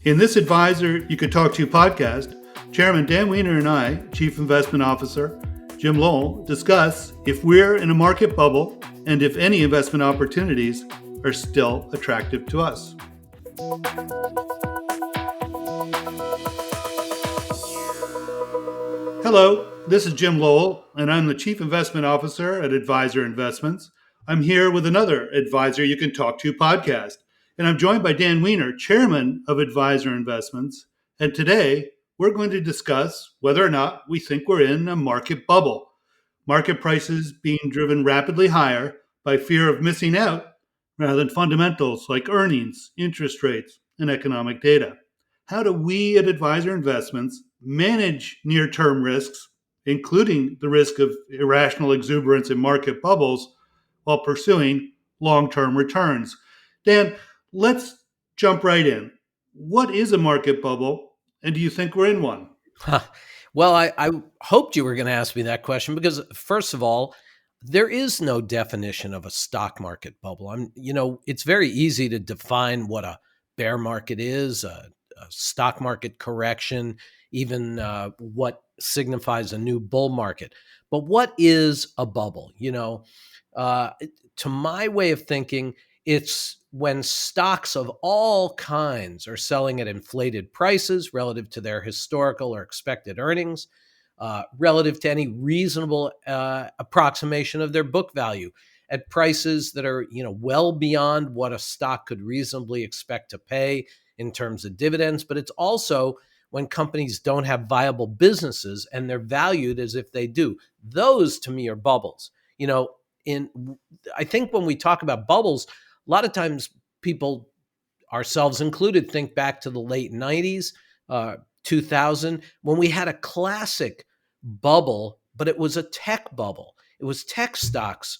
In this Advisor You Could Talk To podcast, Chairman Dan Wiener and I, Chief Investment Officer Jim Lowell, discuss if we're in a market bubble and if any investment opportunities are still attractive to us. Hello, this is Jim Lowell, and I'm the Chief Investment Officer at Advisor Investments. I'm here with another Advisor You Can Talk To podcast, and I'm joined by Dan Wiener, Chairman of Advisor Investments. And today, we're going to discuss whether or not we think we're in a market bubble. Market prices being driven rapidly higher by fear of missing out rather than fundamentals like earnings, interest rates, and economic data. How do we at Advisor Investments manage near-term risks, including the risk of irrational exuberance in market bubbles, while pursuing long-term returns? Dan, let's jump right in. What is a market bubble, and do you think we're in one? Well, I hoped you were going to ask me that question because, first of all, there is no definition of a stock market bubble. It's very easy to define what a bear market is, a stock market correction, even what signifies a new bull market. But what is a bubble? To my way of thinking, it's when stocks of all kinds are selling at inflated prices relative to their historical or expected earnings, relative to any reasonable approximation of their book value at prices that are, well beyond what a stock could reasonably expect to pay in terms of dividends. But it's also when companies don't have viable businesses and they're valued as if they do. Those, to me, are bubbles. I think when we talk about bubbles, a lot of times people, ourselves included, think back to the late 90s, 2000, when we had a classic bubble, but it was a tech bubble. It was tech stocks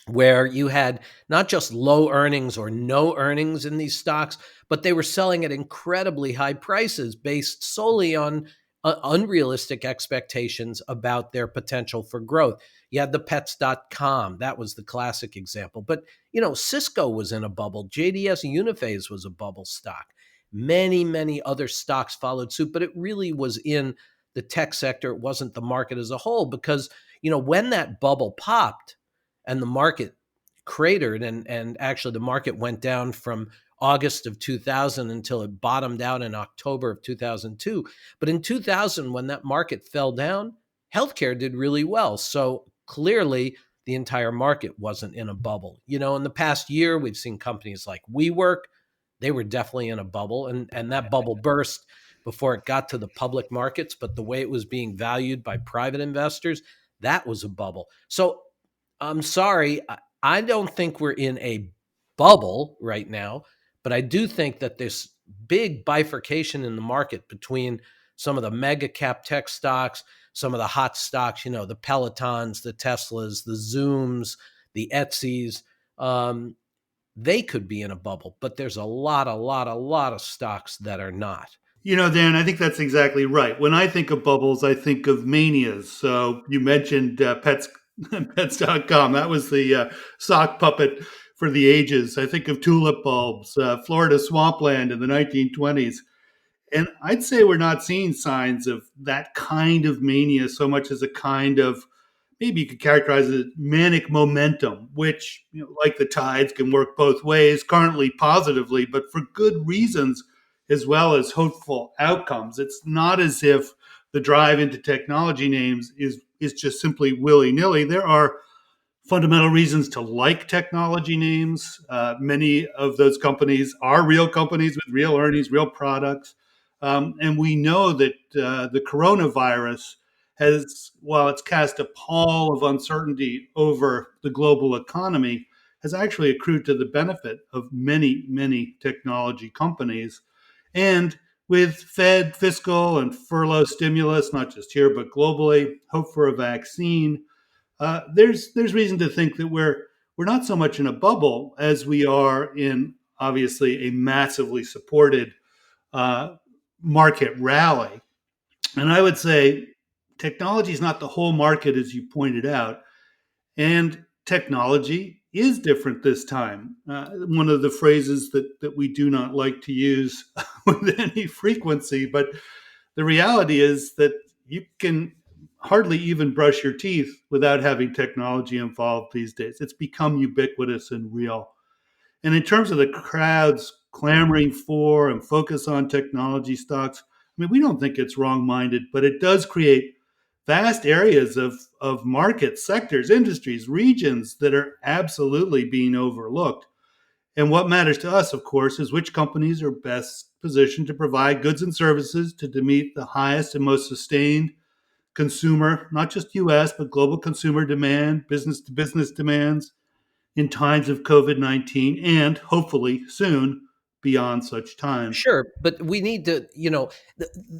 where you had not just low earnings or no earnings in these stocks, but they were selling at incredibly high prices based solely on unrealistic expectations about their potential for growth. You had the pets.com. That was the classic example. But, Cisco was in a bubble. JDS Uniphase was a bubble stock. Many, many other stocks followed suit, but it really was in the tech sector. It wasn't the market as a whole because, when that bubble popped and the market cratered and actually the market went down from August of 2000 until it bottomed out in October of 2002. But in 2000, when that market fell down, healthcare did really well. So clearly, the entire market wasn't in a bubble. In the past year, we've seen companies like WeWork. They were definitely in a bubble, and that bubble burst before it got to the public markets. But the way it was being valued by private investors, that was a bubble. So I'm sorry, I don't think we're in a bubble right now. But I do think that this big bifurcation in the market between some of the mega cap tech stocks, some of the hot stocks, the Pelotons, the Teslas, the Zooms, the Etsy's, they could be in a bubble. But there's a lot of stocks that are not. Dan, I think that's exactly right. When I think of bubbles, I think of manias. So you mentioned pets.com. That was the sock puppet for the ages. I think of tulip bulbs, Florida swampland in the 1920s. And I'd say we're not seeing signs of that kind of mania so much as a kind of, maybe you could characterize it as manic momentum, which, like the tides, can work both ways, currently positively, but for good reasons as well as hopeful outcomes. It's not as if the drive into technology names is just simply willy-nilly. There are fundamental reasons to like technology names. Many of those companies are real companies with real earnings, real products. And we know that the coronavirus has, while it's cast a pall of uncertainty over the global economy, has actually accrued to the benefit of many, many technology companies. And with Fed fiscal and furlough stimulus, not just here, but globally, hope for a vaccine, there's reason to think that we're not so much in a bubble as we are in, obviously, a massively supported market rally. And I would say technology is not the whole market, as you pointed out. And technology is different this time. One of the phrases that we do not like to use with any frequency, but the reality is that you can hardly even brush your teeth without having technology involved these days. It's become ubiquitous and real. And in terms of the crowds clamoring for and focus on technology stocks, I mean, we don't think it's wrong minded, but it does create vast areas of markets, sectors, industries, regions that are absolutely being overlooked. And what matters to us, of course, is which companies are best positioned to provide goods and services to meet the highest and most sustained consumer, not just US, but global consumer demand, business to business demands in times of COVID 19 and hopefully soon beyond such times. Sure, but we need to,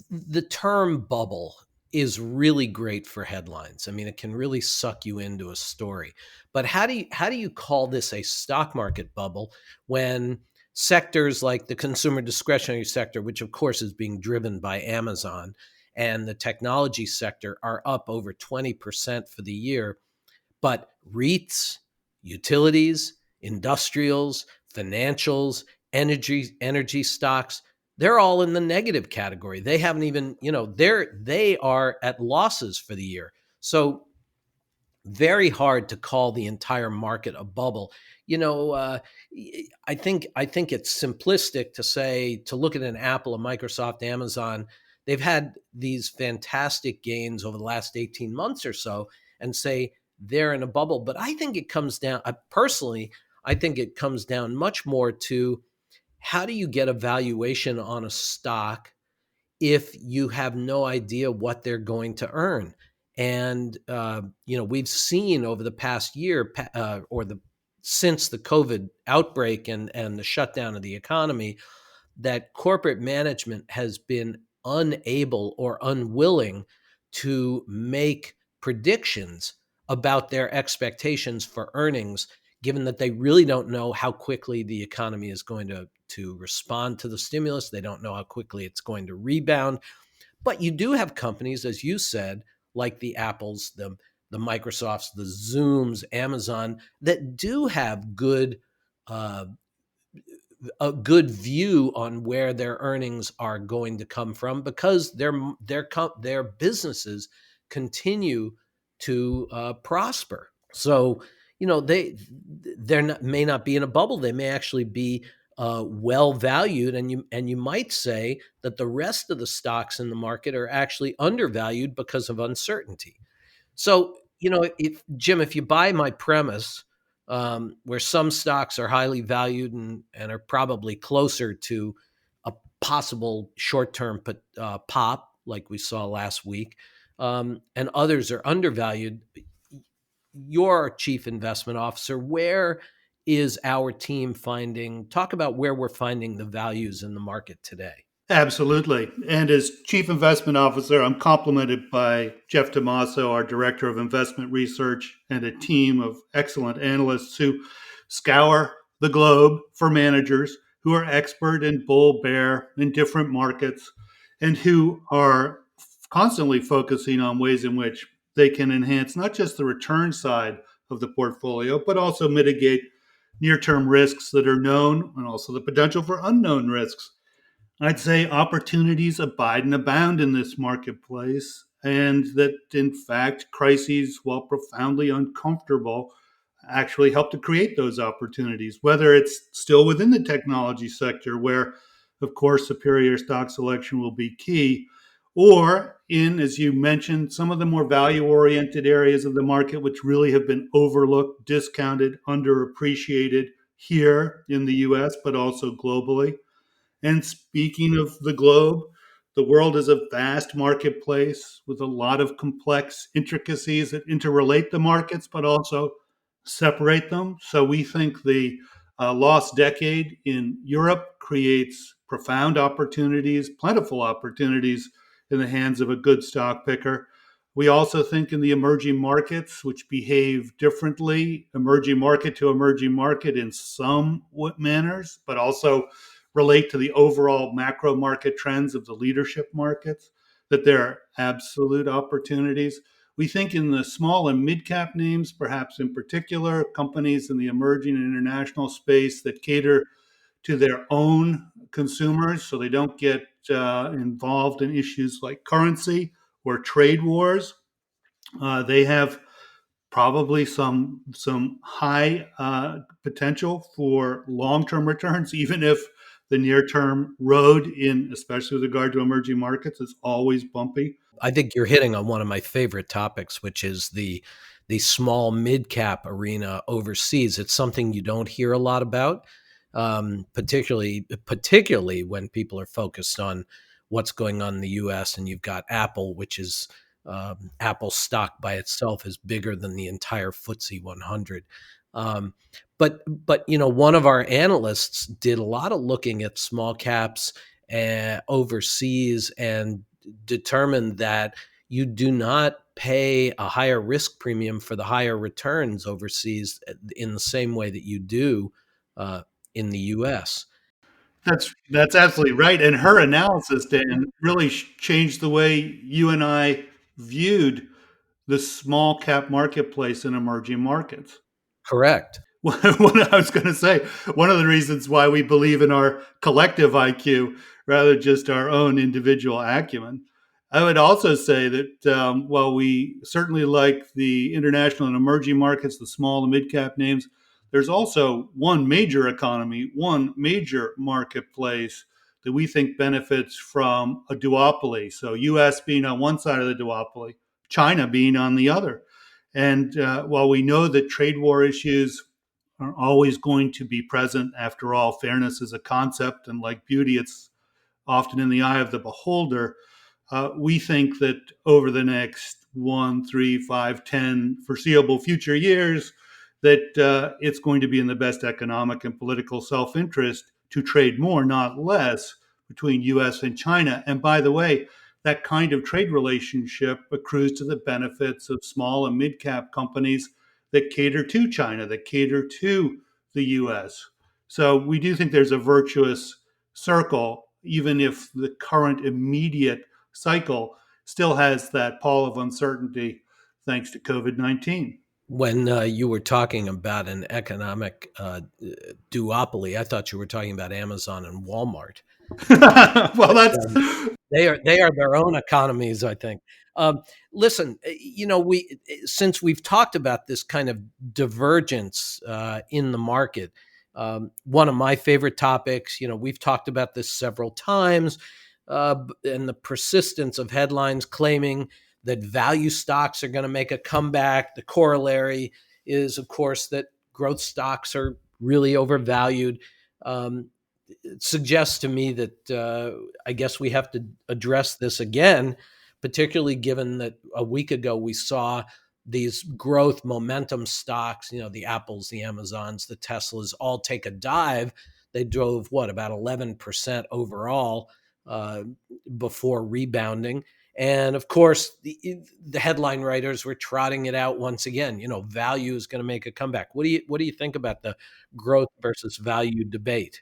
the term bubble is really great for headlines. I mean, it can really suck you into a story. But how do you call this a stock market bubble when sectors like the consumer discretionary sector, which of course is being driven by Amazon, and the technology sector are up over 20% for the year, but REITs, utilities, industrials, financials, energy stocks, they're all in the negative category. They haven't even, they are at losses for the year. So very hard to call the entire market a bubble. You know, uh, I think it's simplistic to say, to look at an Apple, a Microsoft, Amazon. They've had these fantastic gains over the last 18 months or so, and say they're in a bubble. But I think it comes down. Personally, I think it comes down much more to how do you get a valuation on a stock if you have no idea what they're going to earn. And we've seen over the past year, or the since the COVID outbreak and the shutdown of the economy, that corporate management has been unable or unwilling to make predictions about their expectations for earnings, given that they really don't know how quickly the economy is going to respond to the stimulus. They don't know how quickly it's going to rebound. But you do have companies, as you said, like the Apples, the Microsofts, the Zooms, Amazon, that do have uh, a good view on where their earnings are going to come from, because their businesses continue to prosper. So they're not, may not be in a bubble. They may actually be well valued, and you might say that the rest of the stocks in the market are actually undervalued because of uncertainty. So, if Jim, if you buy my premise, where some stocks are highly valued and are probably closer to a possible short-term pop, like we saw last week, and others are undervalued, your chief investment officer, where is our team finding? Talk about where we're finding the values in the market today. Absolutely. And as Chief Investment Officer, I'm complemented by Jeff Tomaso, our Director of Investment Research, and a team of excellent analysts who scour the globe for managers who are expert in bull, bear, in different markets, and who are constantly focusing on ways in which they can enhance not just the return side of the portfolio, but also mitigate near term risks that are known and also the potential for unknown risks. I'd say opportunities abide and abound in this marketplace, and that in fact, crises, while profoundly uncomfortable, actually help to create those opportunities, whether it's still within the technology sector, where, of course, superior stock selection will be key, or in, as you mentioned, some of the more value oriented areas of the market, which really have been overlooked, discounted, underappreciated here in the US, but also globally. And speaking of the globe, the world is a vast marketplace with a lot of complex intricacies that interrelate the markets, but also separate them. So we think the lost decade in Europe creates profound opportunities, plentiful opportunities in the hands of a good stock picker. We also think in the emerging markets, which behave differently, emerging market to emerging market in some manners, but also relate to the overall macro market trends of the leadership markets, that there are absolute opportunities. We think in the small and mid cap names, perhaps in particular, companies in the emerging and international space that cater to their own consumers so they don't get involved in issues like currency or trade wars. They have probably some high potential for long-term returns, even if the near-term road in, especially with regard to emerging markets, is always bumpy. I think you're hitting on one of my favorite topics, which is the small mid cap arena overseas. It's something you don't hear a lot about, particularly when people are focused on what's going on in the U.S. and you've got Apple, which is Apple stock by itself is bigger than the entire FTSE 100. Um, but one of our analysts did a lot of looking at small caps overseas and determined that you do not pay a higher risk premium for the higher returns overseas in the same way that you do uh, in the U.S. That's absolutely right. And her analysis, Dan, really changed the way you and I viewed the small cap marketplace in emerging markets. Correct. What I was going to say, one of the reasons why we believe in our collective IQ rather than just our own individual acumen. I would also say that while we certainly like the international and emerging markets, the small and mid cap names, there's also one major economy, one major marketplace that we think benefits from a duopoly. So, US being on one side of the duopoly, China being on the other. And while we know that trade war issues are always going to be present. After all, fairness is a concept, and like beauty, it's often in the eye of the beholder. We think that over the next 1, 3, 5, 10 foreseeable future years, that it's going to be in the best economic and political self-interest to trade more, not less, between U.S. and China. And by the way, that kind of trade relationship accrues to the benefits of small and mid-cap companies that cater to China, that cater to the US. So we do think there's a virtuous circle, even if the current immediate cycle still has that pall of uncertainty thanks to COVID 19. When you were talking about an economic duopoly, I thought you were talking about Amazon and Walmart. Well, But that's they are their own economies, I think. Listen, we since we've talked about this kind of divergence in the market, one of my favorite topics. We've talked about this several times, and the persistence of headlines claiming that value stocks are going to make a comeback. The corollary is, of course, that growth stocks are really overvalued. Um, it suggests to me that I guess we have to address this again, particularly given that a week ago we saw these growth momentum stocks, the Apples, the Amazons, the Teslas, all take a dive. They drove about 11% overall uh, before rebounding. And of course, the headline writers were trotting it out once again. Value is going to make a comeback. What do you think about the growth versus value debate?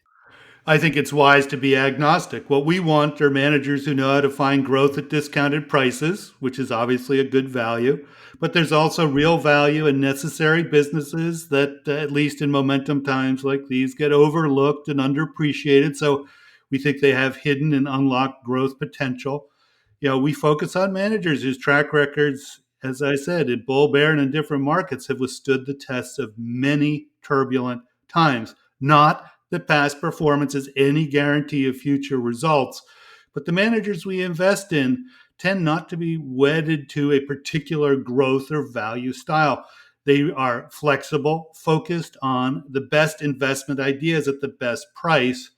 I think it's wise to be agnostic. What we want are managers who know how to find growth at discounted prices, which is obviously a good value. But there's also real value in necessary businesses that, at least in momentum times like these, get overlooked and underappreciated. So we think they have hidden and unlocked growth potential. We focus on managers whose track records, as I said, in bull, bear, and in different markets have withstood the tests of many turbulent times. Not that past performance is any guarantee of future results, but the managers we invest in tend not to be wedded to a particular growth or value style. They are flexible, focused on the best investment ideas at the best price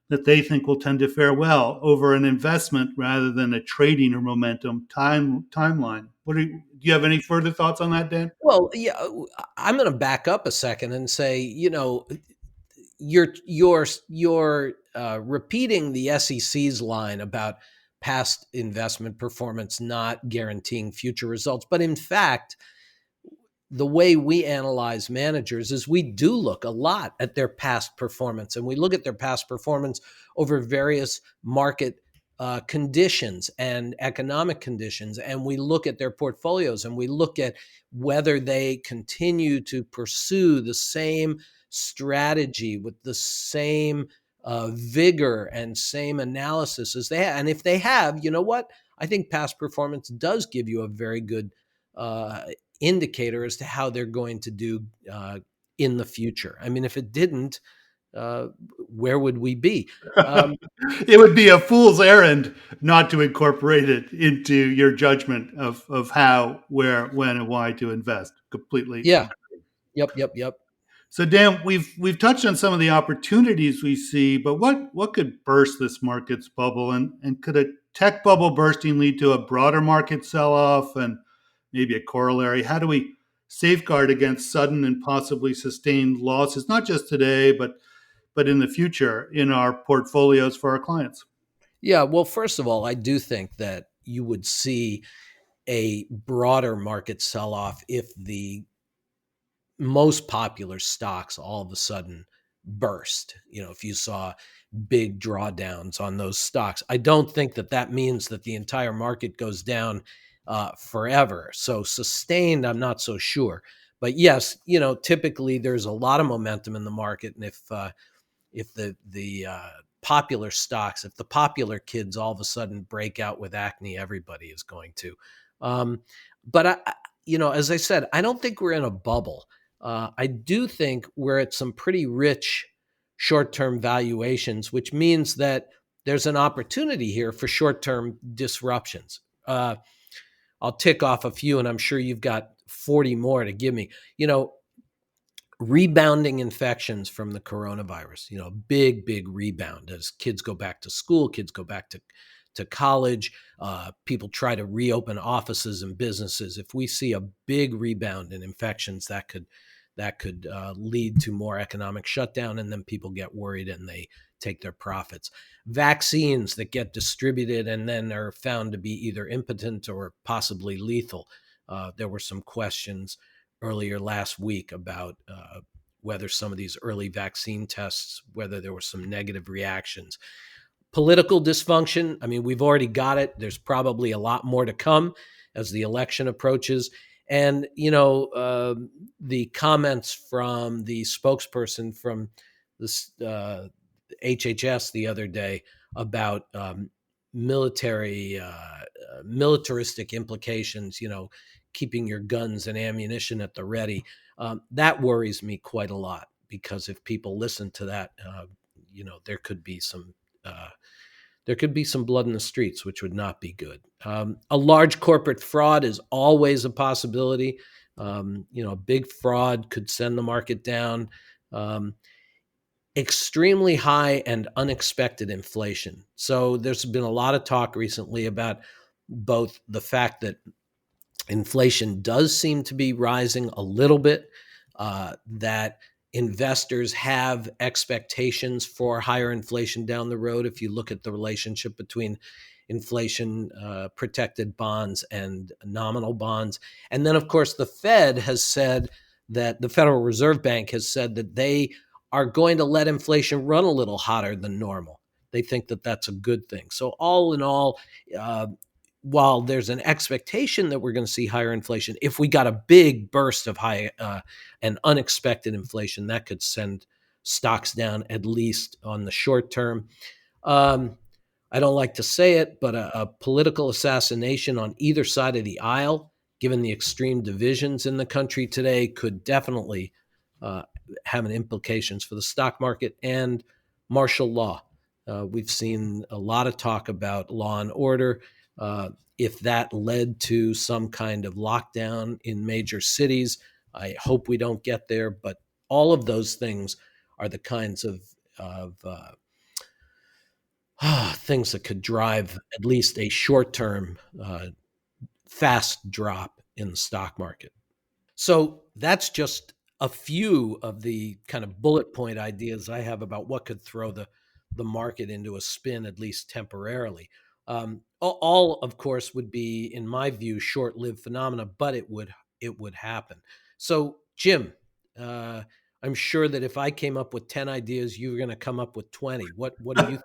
that they think will tend to fare well over an investment rather than a trading or momentum timeline. Do you have any further thoughts on that, Dan? Well, yeah, I'm going to back up a second and say, you're repeating the SEC's line about past investment performance not guaranteeing future results, but in fact, the way we analyze managers is we do look a lot at their past performance, and we look at their past performance over various market conditions and economic conditions, and we look at their portfolios and we look at whether they continue to pursue the same strategy with the same vigor and same analysis as they have. And if they have, you know what? I think past performance does give you a very good uh, indicator as to how they're going to do in the future. I mean, if it didn't, uh, where would we be? Um, It would be a fool's errand not to incorporate it into your judgment of how, where, when, and why to invest. Completely. yeah. Yep. Yep. Yep. So, Dan, we've touched on some of the opportunities we see, but what could burst this market's bubble, and could a tech bubble bursting lead to a broader market sell off and maybe a corollary? How do we safeguard against sudden and possibly sustained losses, not just today, but in the future in our portfolios for our clients? Yeah. Well, first of all, I do think that you would see a broader market sell off if the most popular stocks all of a sudden burst. You know, if you saw big drawdowns on those stocks, I don't think that that means that the entire market goes down forever. So sustained, I'm not so sure. But yes, you know, typically there's a lot of momentum in the market, and if the popular stocks, if the popular kids all of a sudden break out with acne, everybody is going to. Um, but you know, as I said, I don't think we're in a bubble. I do think we're at some pretty rich short-term valuations, which means that there's an opportunity here for short-term disruptions. I'll tick off a few, and I'm sure you've got 40 more to give me. You know, rebounding infections from the coronavirus, you know, big rebound as kids go back to school, kids go back to college, people try to reopen offices and businesses. If we see a big rebound in infections, that could lead to more economic shutdown, and then people get worried and they take their profits. Vaccines that get distributed and then are found to be either impotent or possibly lethal. There were some questions earlier last week about whether some of these early vaccine tests, whether there were some negative reactions. Political dysfunction, I mean, we've already got it. There's probably a lot more to come as the election approaches. And, you know, the comments from the spokesperson from this HHS the other day about militaristic implications, you know, keeping your guns and ammunition at the ready. That worries me quite a lot, because if people listen to that, you know, uh, there could be some blood in the streets, which would not be good. A large corporate fraud is always a possibility. You know, a big fraud could send the market down. Um, Extremely high and unexpected inflation. So there's been a lot of talk recently about both the fact that inflation does seem to be rising a little bit, that investors have expectations for higher inflation down the road. If you look at the relationship between inflation protected bonds and nominal bonds. And then, of course, the Fed has said that the Federal Reserve Bank has said that they are going to let inflation run a little hotter than normal. They think that that's a good thing. So, all in all, uh, while there's an expectation that we're going to see higher inflation, if we got a big burst of high and unexpected inflation, that could send stocks down, at least on the short term. Um, I don't like to say it, but a political assassination on either side of the aisle, given the extreme divisions in the country today, could definitely uh, have an implications for the stock market and martial law. We've seen a lot of talk about law and order. If that led to some kind of lockdown in major cities, I hope we don't get there. But all of those things are the kinds of things that could drive at least a short term fast drop in the stock market. So that's just a few of the kind of bullet point ideas I have about what could throw the market into a spin, at least temporarily. All, of course, would be, in my view, short-lived phenomena, but it would happen. So, Jim, uh, I'm sure that if I came up with 10 ideas, you were going to come up with 20. What do you think?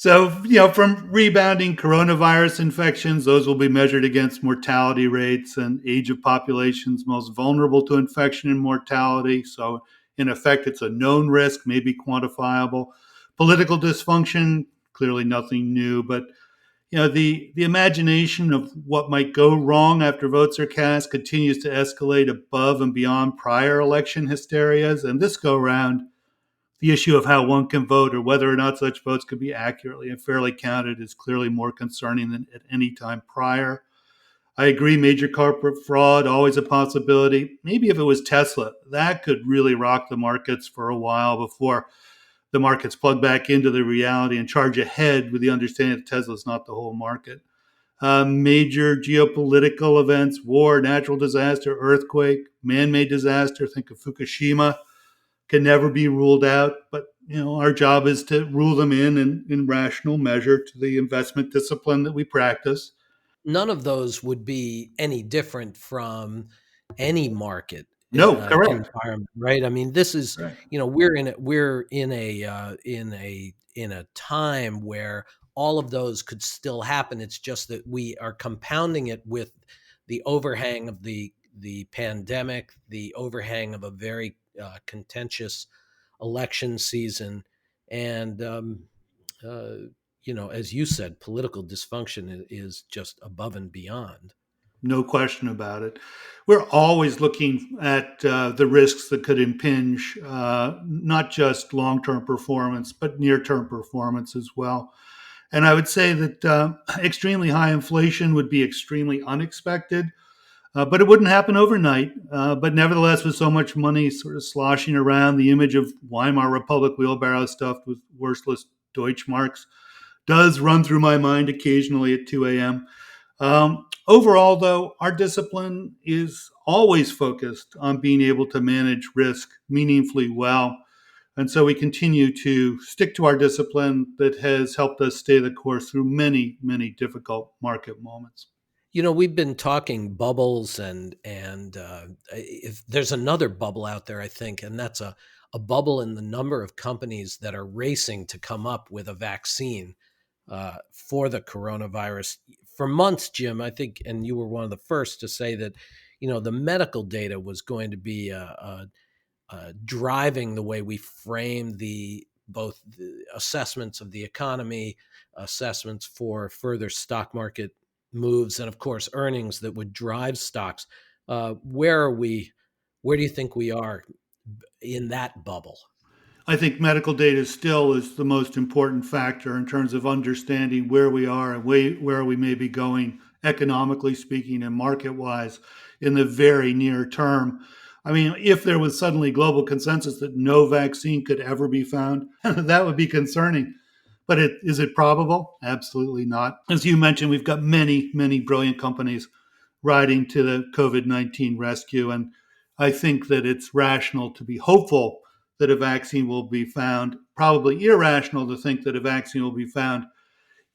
So, from rebounding coronavirus infections, those will be measured against mortality rates and age of populations most vulnerable to infection and mortality. So, in effect, it's a known risk, maybe quantifiable. Political dysfunction, clearly nothing new, but the imagination of what might go wrong after votes are cast continues to escalate above and beyond prior election hysterias. And this go round, the issue of how one can vote or whether or not such votes could be accurately and fairly counted is clearly more concerning than at any time prior. I agree, major corporate fraud, always a possibility. Maybe if it was Tesla, that could really rock the markets for a while before the markets plug back into the reality and charge ahead with the understanding that Tesla is not the whole market. Major geopolitical events, war, natural disaster, earthquake, man made disaster, think of Fukushima, can never be ruled out. But our job is to rule them in rational measure to the investment discipline that we practice. None of those would be any different from any market No, correct. environment, right? I mean, this is, Correct. we're in a time where all of those could still happen. It's just that we are compounding it with the overhang of the pandemic, the overhang of a very contentious election season, and uh, as you said, political dysfunction is just above and beyond. No question about it. We're always looking at the risks that could impinge not just long term performance, but near term performance as well. And I would say that extremely high inflation would be extremely unexpected, but it wouldn't happen overnight. But nevertheless, with so much money sort of sloshing around, the image of Weimar Republic wheelbarrow stuffed with worthless Deutschmarks does run through my mind occasionally at 2 a.m. Overall, though, our discipline is always focused on being able to manage risk meaningfully well. And so we continue to stick to our discipline that has helped us stay the course through many, many difficult market moments. We've been talking bubbles, and if there's another bubble out there, I think, and that's a bubble in the number of companies that are racing to come up with a vaccine for the coronavirus. For months, Jim, I think, and you were one of the first to say that, the medical data was going to be driving the way we frame the both the assessments of the economy, assessments for further stock market moves, and of course earnings that would drive stocks. Where are we? Where do you think we are in that bubble? I think medical data still is the most important factor in terms of understanding where we are and where we may be going economically speaking and market wise in the very near term. I mean, if there was suddenly global consensus that no vaccine could ever be found, that would be concerning. But is it probable? Absolutely not. As you mentioned, we've got many, many brilliant companies riding to the COVID-19 rescue. And I think that it's rational to be hopeful that a vaccine will be found, probably irrational to think that a vaccine will be found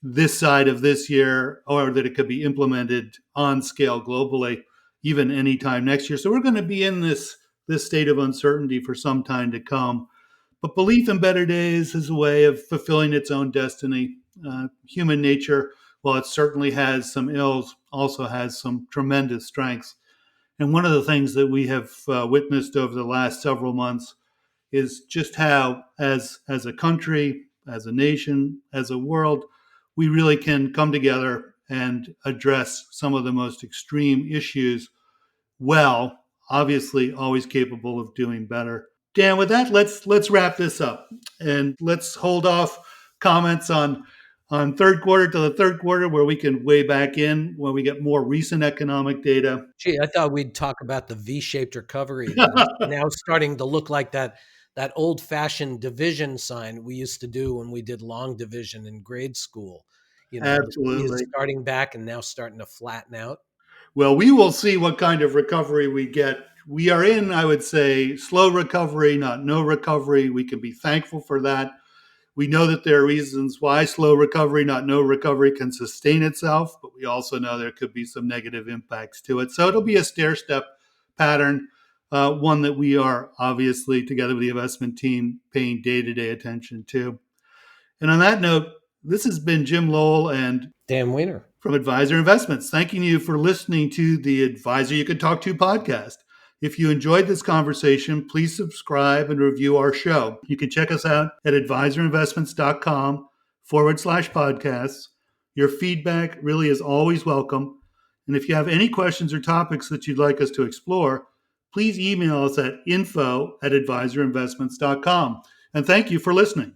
this side of this year or that it could be implemented on scale globally even anytime next year. So we're going to be in this state of uncertainty for some time to come. But belief in better days is a way of fulfilling its own destiny. Human nature, while it certainly has some ills, also has some tremendous strengths. And one of the things that we have witnessed over the last several months is just how, as a country, as a nation, as a world, we really can come together and address some of the most extreme issues well, obviously always capable of doing better. Dan, with that, let's wrap this up and let's hold off comments on third quarter to the third quarter where we can weigh back in when we get more recent economic data. Gee, I thought we'd talk about the V-shaped recovery that is now starting to look like that old-fashioned division sign we used to do when we did long division in grade school. The V is Absolutely. starting back and now starting to flatten out. Well, we will see what kind of recovery we get. We are in, I would say, slow recovery, not no recovery. We can be thankful for that. We know that there are reasons why slow recovery, not no recovery, can sustain itself, but we also know there could be some negative impacts to it. So it'll be a stair step pattern, one that we are obviously, together with the investment team, paying day to day attention to. And on that note, This has been Jim Lowell and Dan Wiener from Advisor Investments, thanking you for listening to the Advisor You Can Talk To podcast. If you enjoyed this conversation, please subscribe and review our show. You can check us out at advisorinvestments.com/podcasts. Your feedback really is always welcome. And if you have any questions or topics that you'd like us to explore, please email us at info@advisorinvestments.com. And thank you for listening.